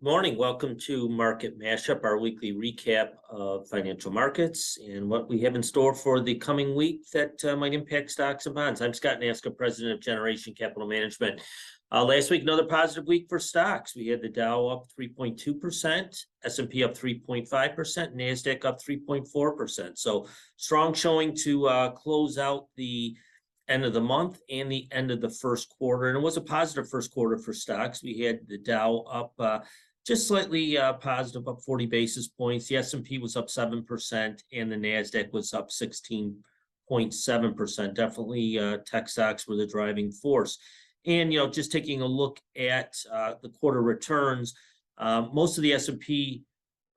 Morning. Welcome to Market Mashup, our weekly recap of financial markets and what we have in store for the coming week that might impact stocks and bonds. I'm Scott Naska, president of Generation Capital Management. Last week, another positive week for stocks. We had the Dow up 3.2%, S&P up 3.5%, NASDAQ up 3.4%. So strong showing to close out the end of the month and the end of the first quarter. And it was a positive first quarter for stocks. We had the Dow up just slightly positive, up 40 basis points. The S&P was up 7% and the NASDAQ was up 16.7%. Definitely tech stocks were the driving force. And, just taking a look at the quarter returns, most of the S&P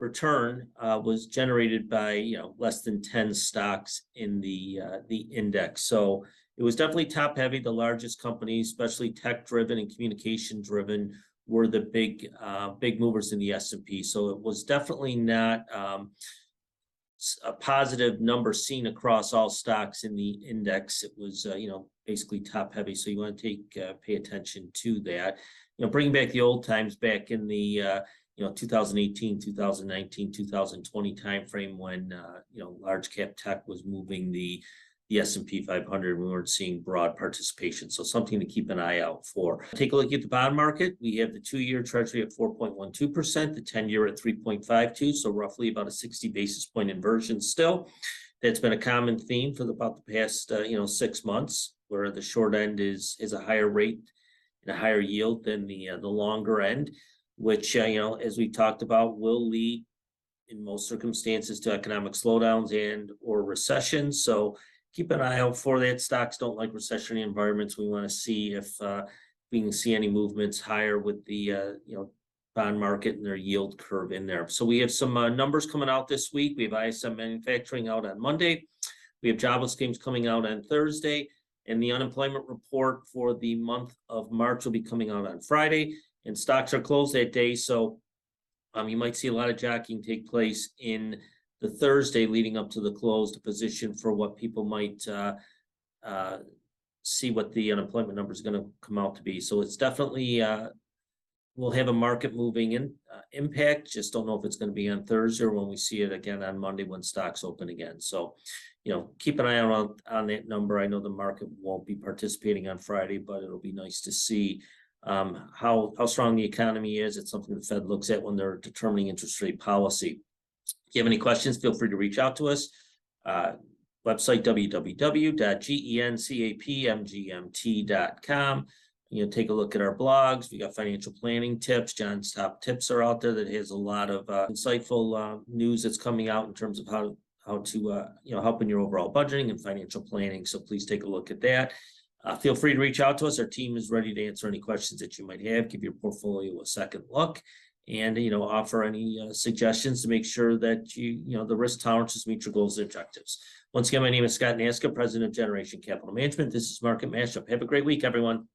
return was generated by, less than 10 stocks in the index. So it was definitely top heavy. The largest companies, especially tech driven and communication driven, were the big movers in the S&P. So it was definitely not a positive number seen across all stocks in the index. It was, basically top heavy. So you want to pay attention to that. Bringing back the old times back in the 2018, 2019, 2020 timeframe when large cap tech was moving the S&P 500, we weren't seeing broad participation. So something to keep an eye out for. Take a look at the bond market. We have the 2-year treasury at 4.12%, the 10-year at 3.52. So roughly about a 60 basis point inversion still. That's been a common theme for about the past, 6 months, where the short end is a higher rate and a higher yield than the longer end, which, as we talked about, will lead in most circumstances to economic slowdowns and or recessions. So keep an eye out for that. Stocks don't like recessionary environments. We want to see if we can see any movements higher with the bond market and their yield curve in there. So we have some numbers coming out this week. We have ISM manufacturing out on Monday. We have jobless claims coming out on Thursday, and the unemployment report for the month of March will be coming out on Friday. And stocks are closed that day, so you might see a lot of jockeying take place in the Thursday leading up to the close to position for what people might see what the unemployment number is going to come out to be. So it's definitely we'll have a market moving impact. Just don't know if it's going to be on Thursday or when we see it again on Monday when stocks open again. So keep an eye out on that number. I know the market won't be participating on Friday, but it'll be nice to see how strong the economy is. It's something the Fed looks at when they're determining interest rate policy. If you have any questions, feel free to reach out to us. Website www.gencapmgmt.com. Take a look at our blogs. We got financial planning tips. John's top tips are out there that has a lot of insightful news that's coming out in terms of how to help in your overall budgeting and financial planning. So please take a look at that. Feel free to reach out to us. Our team is ready to answer any questions that you might have. Give your portfolio a second look. And, offer any suggestions to make sure that the risk tolerances meet your goals and objectives. Once again, my name is Scott Naska, president of Generation Capital Management. This is Market Mashup. Have a great week, everyone.